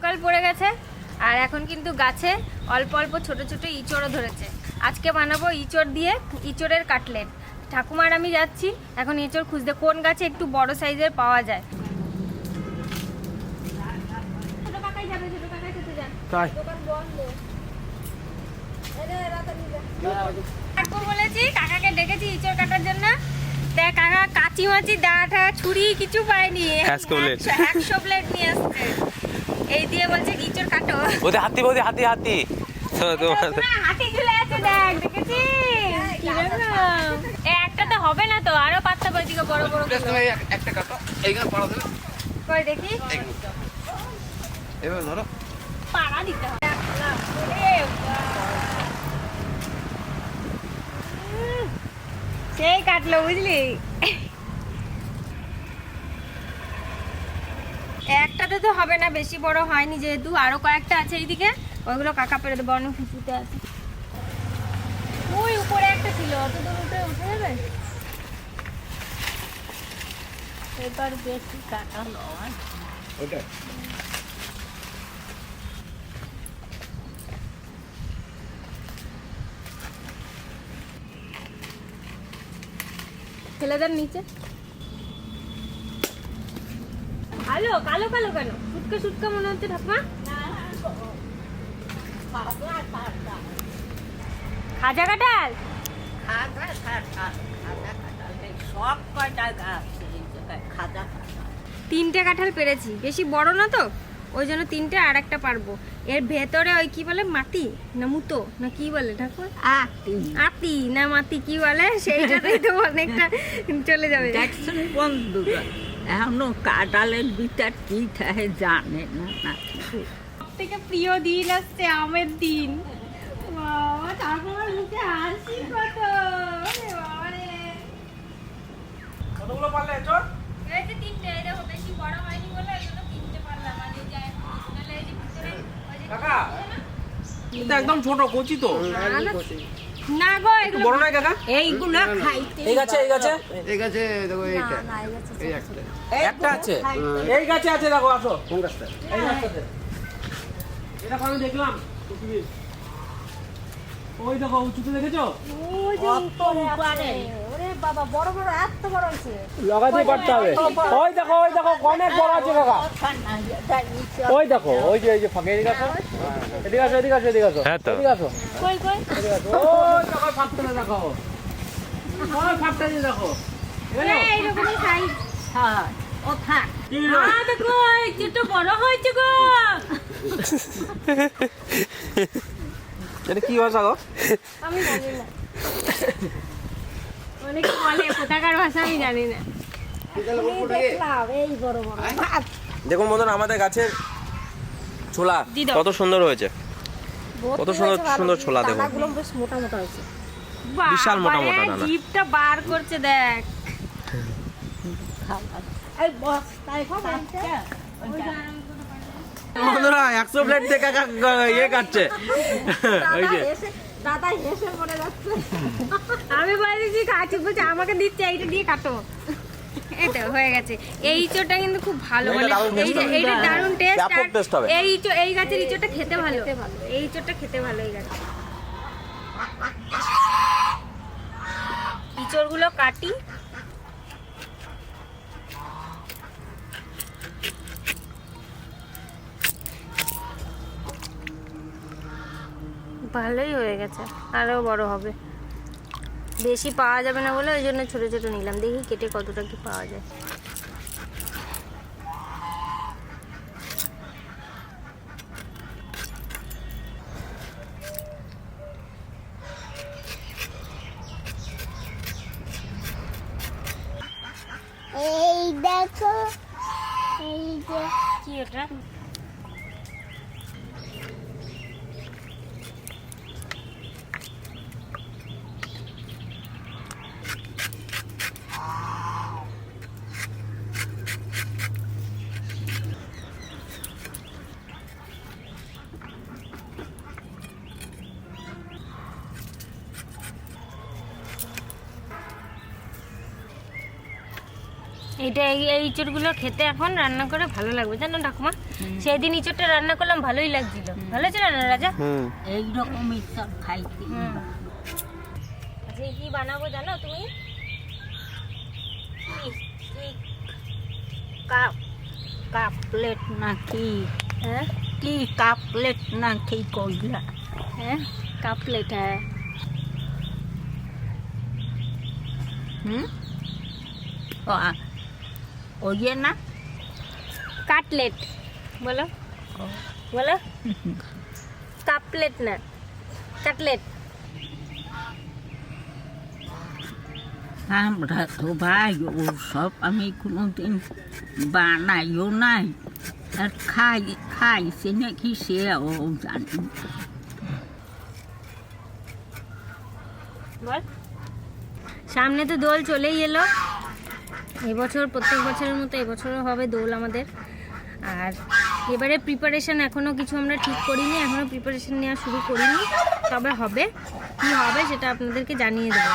গরমকাল পড়ে গেছে আর এখন কিন্তু গাছে অল্প অল্প ছোট ছোট ইঁচড়ও ধরেছে। আজকে বানাবো ইঁচড় দিয়ে ইঁচড়ের কাটলেট। ঠাকুমার আমি যাচ্ছি এখন ইঁচড় খুঁজতে, কোন গাছে একটু বড় সাইজের পাওয়া যায়। ছোট কাকাই যাবে, ছোট কাকাই খেতে যান, দোকান বন্ধ। বলেছি কাকাকে ডেকেছি ইঁচড় কাটার জন্য, দেখ কাকা কাঁচি মাচি দাঁড়া ছুরি কিছু পায়নি, 100 প্লেট নিয়ে আসছে। এই দিয়ে বলছে ইঁচড় কাটো। হাতি হাতি হাতি হাতি চলে আছে, দেখ দেখেছিস একটা তো হবে না তো, আরো পাঁচটা দিকে বড় বড় একটা কাটো এইখানে পাড়া দেবে। কই দেখি এবার ধরো পাড়া দিতে হবে। সেই কাটলো বুঝলি, একটাতে তো হবে না, বেশি বড় হয়নি যেহেতু, আরো কয়েকটা আছে এইদিকে, ওইগুলো কাকা পেরে দেবো। অনেক খুশিতে আছে, ওই উপরে একটা ছিল, অত দূর উঠে যাবে। এবার বেশি কাটা নয় ওটা। ফেলে দেন নিচে। ভালো কালো কালো কেন, সুটকা সুটকা মনে হচ্ছে ঠাকুমা। খাজা কাঁঠাল, সব কয়টা গাছ খাজা কাঁঠাল। 3টে কাঁঠাল পেরেছি, বেশি বড় না তো ওই জন্য 3টে, আর একটা পারবো। এর ভেতরে ওই কি বলে মাটি না মুতো না কি বলে ঠাকুর, আতি না মাটি কি বলে, সেইটাতেই তো অনেকটা চলে যাবে। দেখছেন বন্ধুরা, এখনো কাঁঠালের ভিতর কি থাকে জানে না। সবথেকে প্রিয় দিন আসছে, আমের দিন। বাবা ঠাকুমার মুখে হাসি কত, কতগুলো পারলে চল। এই যে 3টে, এই দেখো বেশি বড় হয়নি বলে এই জন্য 3টে পারলাম। আর এই যে তাহলে এই যে ভিতরে ওই যে কাকা এটা একদম ছোট কচি তো না গো, এগুলো বড় নয় কাকা। এইগুলো খাইতে এই গাছে দেখো এইটা এই একটা আছে, এই গাছে আছে দেখো, আসো। কোন গাছটা? এই গাছটাতে। এটা আমি দেখলাম পৃথিবীর ওই দেখো উঁচুতে দেখেছো, ওই যে উপরে আছে। ওরে বাবা বড় বড় এত বড় হইছে, লাগাতে পারতে হবে। ওই দেখো অনেক বড় আছে কাকা। ওই দেখো ওই যে ফাঁকে এদিকে আসো, এদিকে আসো, এদিকে আসো, এদিকে আসো, এদিকে আসো, কই কই এদিকে আসো। ওই দেখো ফাঁকটা দেখো, ওই ফাঁকটা দিয়ে দেখো। এই রকমই সাইজ। হ্যাঁ ও থাক। দেখো একটু বড় হয়েছে গো। এটা কি ভাষা গো? আমি জানি না, অনেকে বলে কোথাকার ভাষা, আমি জানি না। এই বড় বড় দেখুন বন্ধুরা, আমাদের গাছের ছোলা কত সুন্দর হয়েছে, কত সুন্দর সুন্দর ছোলা দেখো, দানাগুলো বেশ মোটা মোটা হয়েছে, বিশাল মোটা মোটা দানা। জিভটা বার করছে দেখ। এই বস্তায় বন্ধুরা 100 প্লেট থেকে কাকা ইয়ে কাটছে, ওই যে দাদা হেসে মরে যাচ্ছে। আমি বলেছি কাছে বলছে আমাকে দিচ্ছে, এইটা দিয়ে কাটো। এই তো হয়ে গেছে। এই ইঁচড়টা কিন্তু খুব ভালো, মানে এই যে এইটা দারুণ টেস্ট। এই গাছের ইঁচড়টা খেতে ভালো, এই ইঁচড়টা খেতে ভালো। এই গাছ ইঁচড়গুলো কাটি, ভালোই হয়ে গেছে, আরও বড় হবে। বেশি পাওয়া যাবে না বলে ওই জন্য ছোটো ছোটো নিলাম, দেখি কেটে কতটা কি পাওয়া যায়। এই দেখো, এই যে কি ওটা? এইটা এই ইঁচড়গুলো খেতে এখন রান্না করে ভালো লাগবে জানো ঠাকুমা। সেই দিন ইঁচড়টা রান্না করলাম, ভালোই লাগছিল। ভালো ছিল না রাজা? এইরকম ইঁচড় খাইতে। আচ্ছা কি বানাবো জানো তুমি? কাপলেট নাকি? হ্যাঁ কি কাপলেট নাকি কইলা? হ্যাঁ কাপলেট। হ্যাঁ ওই না কাটলেট বলো, বলো। কাপলেট না, কাটলেট। আমরা তো ভাই ওসব আমি কোনোদিন বানাইও নাই, আর খাইছে নাকি সেও জানি। বল, সামনে তো দোল চলেই এলো। এবছর প্রত্যেক বছরের মতো এবছরও হবে দোল আমাদের। আর এবারে প্রিপারেশন এখনো কিছু আমরা ঠিক করিনি, এখনো প্রিপারেশন নেওয়া শুরু করিনি, তবে হবে। কি হবে সেটা আপনাদেরকে জানিয়ে দেবো।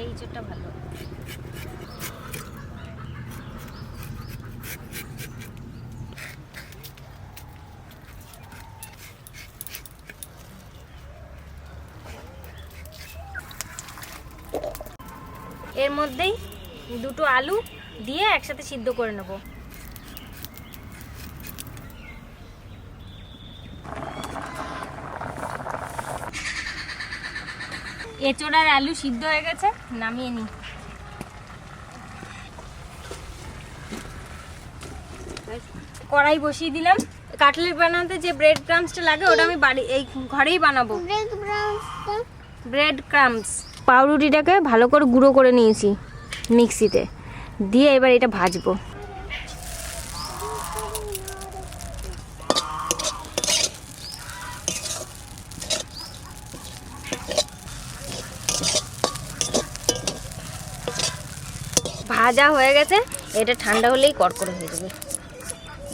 এই চোটটা ভালো। এর মধ্যেই দুটো আলু দিয়ে একসাথে সিদ্ধ করে নেব। এঁচড় আর আলু সিদ্ধ হয়ে গেছে, নামিয়ে নিই। কড়াই বসিয়ে দিলাম। কাটলেট বানাতে যে ব্রেড ক্রাম্বসটা লাগে ওটা আমি এই ঘরেই বানাবো। ব্রেড ক্রাম্বস, পাউরুটিটাকে ভালো করে গুঁড়ো করে নিয়েছি মিক্সিতে, দিয়ে এবার এটা ভাজবো। ভাজা হয়ে গেছে, এটা ঠান্ডা হলেই কড়কড়ে হয়ে যাবে।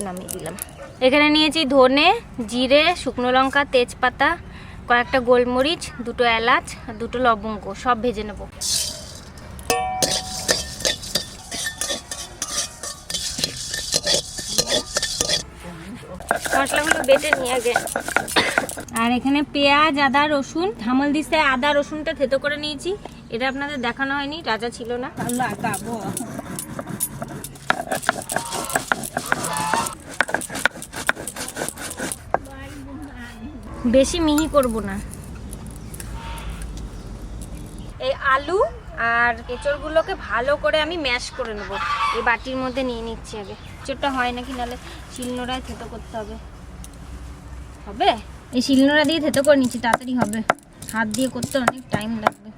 নামিয়ে দিলাম। এখানে নিয়েছি ধনে, জিরে, শুকনো লঙ্কা, তেজপাতা, কয়েকটা গোলমরিচ, দুটো এলাচ আর দুটো লবঙ্গ, সব ভেজে নেব। মশলাগুলো বেটে নিয়ে আগে। আর এখানে পেঁয়াজ, আদা, রসুন, ধামল দিতে আদা রসুনটা থেতো করে নিয়েছি। এটা আপনাদের দেখানো হয়নি, রাজা ছিল না। লাগাবো বেশি মিহি করব না। এই আলু আর এঁচড়গুলোকে ভালো করে আমি ম্যাশ করে নেব। এই বাটির মধ্যে নিয়ে নিচ্ছি আগে। এঁচড়টা হয় নাকি, নাহলে শিলনোড়ায় থেতো করতে হবে। হবে? এই শিলনোড়া দিয়ে থেতো করে নিচ্ছি, তাড়াতাড়ি হবে। হাত দিয়ে করতে অনেক টাইম লাগবে।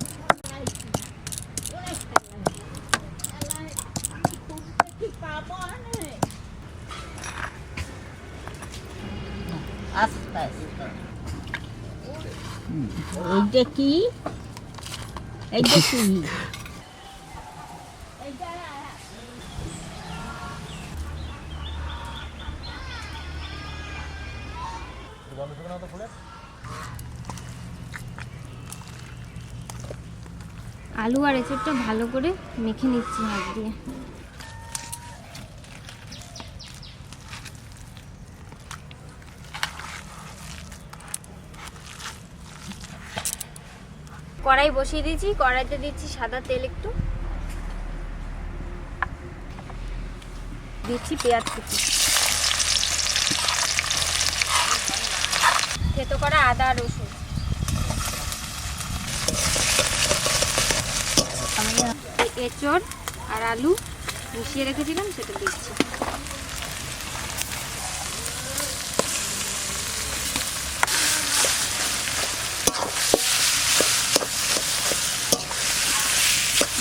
এইটা কি? এইটা কি? আলু আর এঁচড়টা ভালো করে মেখে নিচ্ছি হাত দিয়ে। কড়াই বসিয়ে দিয়েছি, কড়াইতে দিচ্ছি সাদা তেল, একটু দিচ্ছি পেঁয়াজ কুচি, থেতো করা আদা রসুন। আমি এঁচড় আর আলু মিশিয়ে রেখেছিলাম সেটা দিচ্ছি।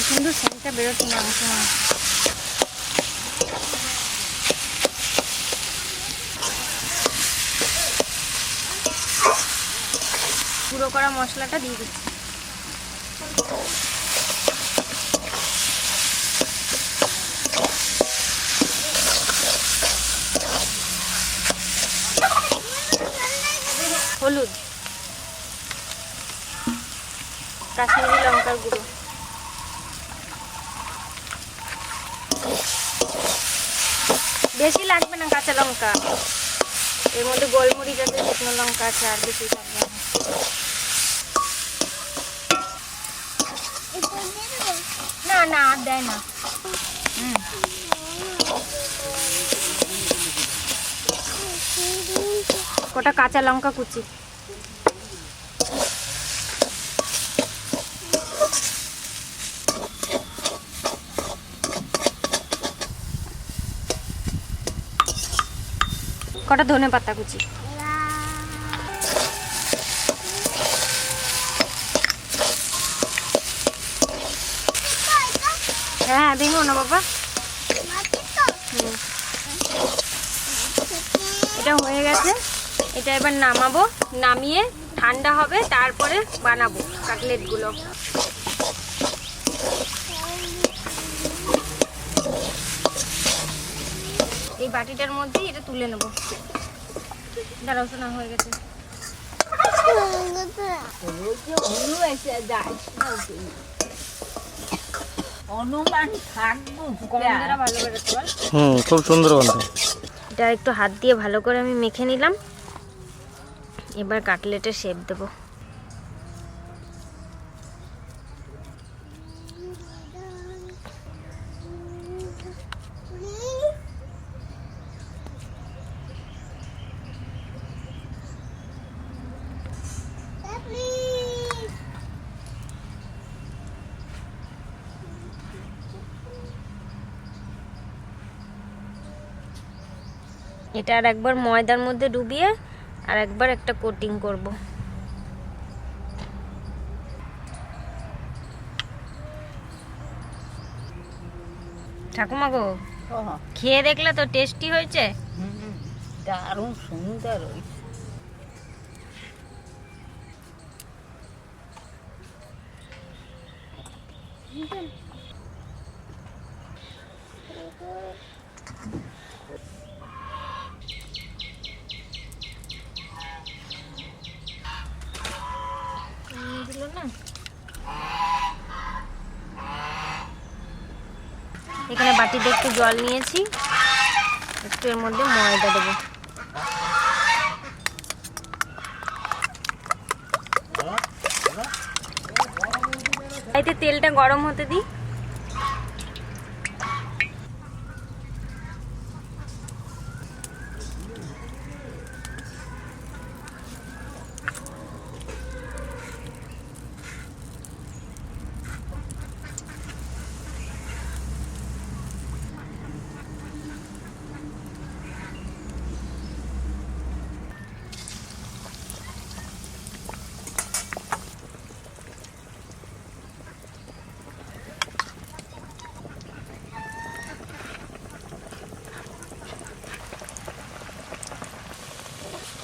সুন্দর সেন্টটা বেরোচ্ছে মাংস। গুঁড়ো করা মশলাটা দিয়ে দিচ্ছি। হলুদ, বেশি লাগবে না কাঁচা লঙ্কা, এর মধ্যে গোলমরিচ আছে, শুকনো লঙ্কা আছে, আর বেশি লাগবে না। না না আর দেয় না। কটা কাঁচা লঙ্কা কুচি, কটা ধনে পাতা কুচি, হ্যাঁ দেখো না বাবা। এটা হয়ে গেছে, এটা এবার নামাবো, নামিয়ে ঠান্ডা হবে, তারপরে বানাবো কাটলেটগুলো। এই বাটিটার মধ্যে এটা তুলে নেবো। দাঁড়াও শোনা, হয়ে গেছে। অনুমান থাকবো গন্ধটা ভালো বেরোচ্ছে বল। খুব সুন্দর গন্ধ। এটা একটু হাত দিয়ে ভালো করে আমি মেখে নিলাম, এবার কাটলেটের শেপ দেবো। এটা আর একবার ময়দার মধ্যে ডুবিয়ে আর একবার একটা কোটিং করব। ঠাকুমা গো, খেয়ে দেখলে তো টেস্টি হয়েছে? দারুণ সুন্দর হয়েছে। এখানে বাটিতে একটু জল নিয়েছি, একটু এর মধ্যে ময়দা দেবো। এতে তেলটা গরম হতে দিই।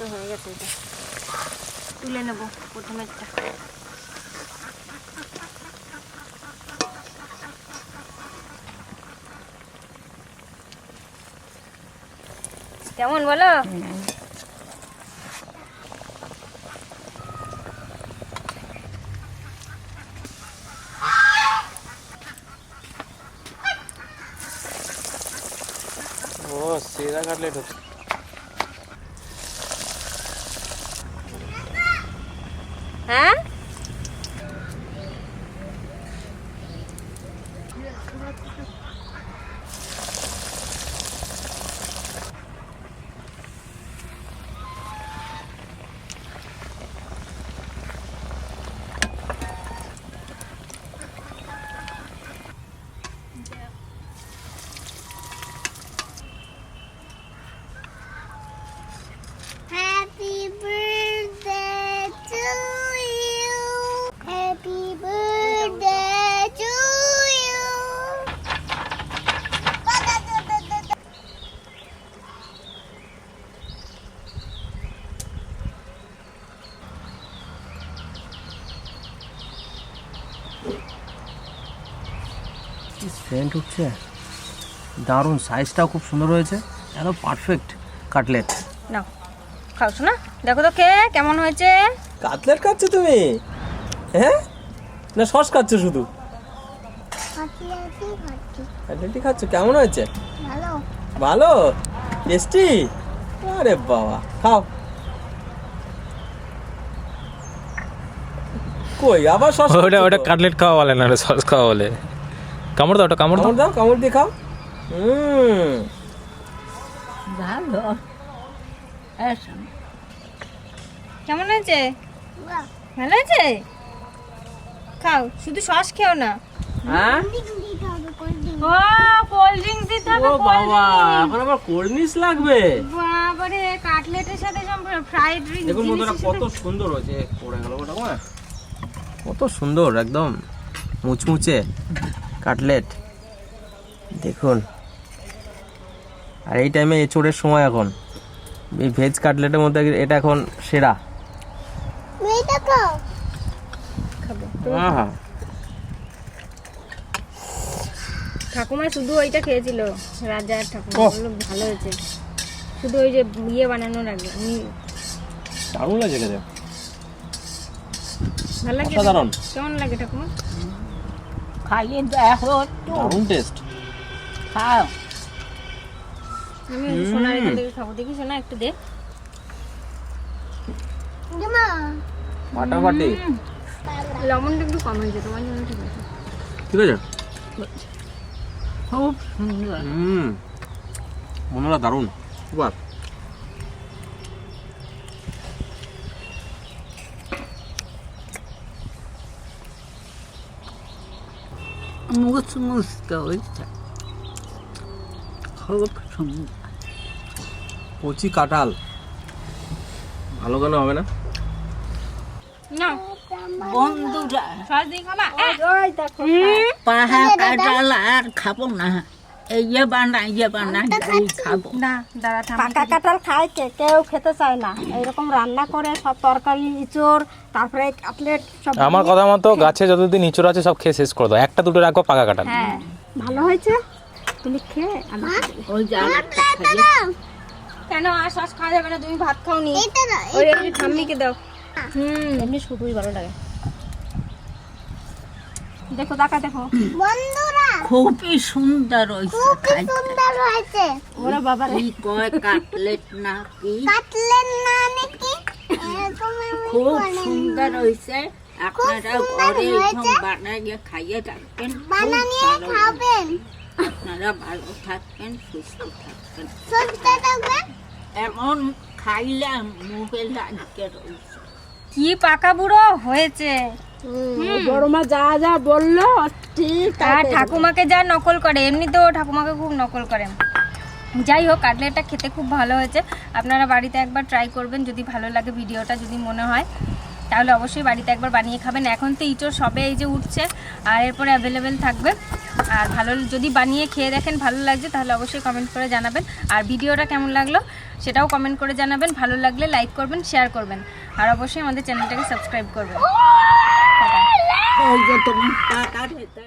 তো হয়ে গেছে, এটা তুলে নেব প্রথমেরটা। কেমন বলো? ও সেরা কাটলেট হচ্ছে। হ্যাঁ Happy birthday to you. Happy birthday to you. কি সেন্ট উঠছে, দারুণ, সাইজটাও খুব সুন্দর হয়েছে, একদম পারফেক্ট কাটলেট। নাও খাও শোনা, দেখো তো কে কেমন হয়েছে। কাটলেট খাচ্ছ তুমি? হ্যাঁ, না সস খাচ্ছ শুধু? কাটলেটই খাচ্ছ, কেমন হয়েছে? ভালো। ভালো, টেস্টি। আরে বাবা, খাও। কই আবার সস? ওটা কাটলেট খাওয়া বলে না, সস খাওয়া বলে। কামড় দাও, ওটা কামড় দাও। দাও, কামড় দিয়ে খাও। ভালো। কেমন হয়েছে? ভালো হয়েছে? খাও, শুধু সস খেও না। হ্যাঁ, ও কোল্ড ড্রিঙ্কস দিতে হবে। ও বাবা, এখন আবার কোল্ড ড্রিঙ্কস লাগবে? বাবারে, কাটলেটের সাথে ফ্রাইড ড্রিঙ্কস। দেখুন বন্ধুরা, কত সুন্দর হয়েছে। পড়ে গেল ওটা, কত সুন্দর, একদম মুচমুচে কাটলেট দেখুন। আর এই টাইমে এঁচোড়ের সময়, এখন এই ভেজ কাটলেটের মধ্যে এটা এখন সেরা। আহা, ঠাকুমা শুধু ওইটা খেয়েছিল, রাজার ঠাকুমা বললো ভালো হয়েছে, শুধু ওই যে ইয়ে বানানোর আগে। দারুণ লাগে খেতে, ভালো লাগে? অসাধারণ। কেমন লাগে ঠাকুমা? খাইয়ে দেখো একটু। দারুণ টেস্ট। খাও। আমি সোনার এখান থেকে খাবো। দেখি সোনা, একটু দে। ফাটাফাটি। লবণটা একটু কম হয়েছে, তোমার জন্য ঠিক আছে। ঠিক আছে। খুব সুন্দর। বন্ধুরা, দারুণ, বাহ। মুচমুচকে হয়েছে, খুব সুন্দর। কচি কাঁঠাল ভালো কেন হবে না? না বন্ধুরা, সস দিয়ে খাবা? পাহা কাঁঠাল আর খাবো না, এই বানাই খাবো। না, দাঁড়া থাম। পাকা কাঁঠাল খায় কেউ খেতে চায় না, এইরকম রান্না করে সব তরকারি, ইঁচড়, তারপরে কাটলেট সব। আমার কথা মতো গাছে যতদিন ইঁচড় আছে সব খেয়ে শেষ করে দাও, একটা দুটো রাখো পাকা কাঁঠাল। হ্যাঁ, ভালো হয়েছে, তুমি খেয়ে ওই জায়গাটা কেন আর সস খাওয়া যাবে না? তুমি ভাত খাওনি? ওই একটু ঠাম্মিকে দাও। এমনি শুধুই ভালো লাগে। দেখো, দেখা দেখো বন্ধুরা, খুবই সুন্দর হয়েছে। খুবই সুন্দর হয়েছে। ওরা বাবা এই কয় কাটলেট না কি, কাটলেন না নাকি? এরকম আমি খুব বানাই। সুন্দর হয়েছে। আপনারা সুন্দর ঘরে হয়েছে। বানিয়ে খাইয়ে থাকবেন, খুব বানানিয়ে ভালো লাগবে। খাবেন, আপনারা ভালো থাকবেন, সুস্থ থাকবেন। সুস্থ থাকবেন। এমন খাইলে মুখে লাগিয়ে রয়েছে। কি পাকা বুড়ো হয়েছে। বড় মা যা যা বললো ঠিক আর ঠাকুমাকে যা নকল করে, এমনিতেও ঠাকুমাকে খুব নকল করে। যাই হোক, কাটলেটটা খেতে খুব ভালো হয়েছে। আপনারা বাড়িতে একবার ট্রাই করবেন, যদি ভালো লাগে ভিডিওটা, যদি মনে হয় তাহলে অবশ্যই বাড়িতে একবার বানিয়ে খাবেন। এখন তো ইঁচড় সবে এই যে উঠছে, আর এরপরে অ্যাভেলেবেল থাকবে। আর ভালো যদি বানিয়ে খেয়ে দেখেন ভালো লাগছে, তাহলে অবশ্যই কমেন্ট করে জানাবেন। আর ভিডিওটা কেমন লাগলো সেটাও কমেন্ট করে জানাবেন। ভালো লাগলে লাইক করবেন, শেয়ার করবেন, আর অবশ্যই আমাদের চ্যানেলটাকে সাবস্ক্রাইব করবেন। ওই যে তুমি টাকা দিতে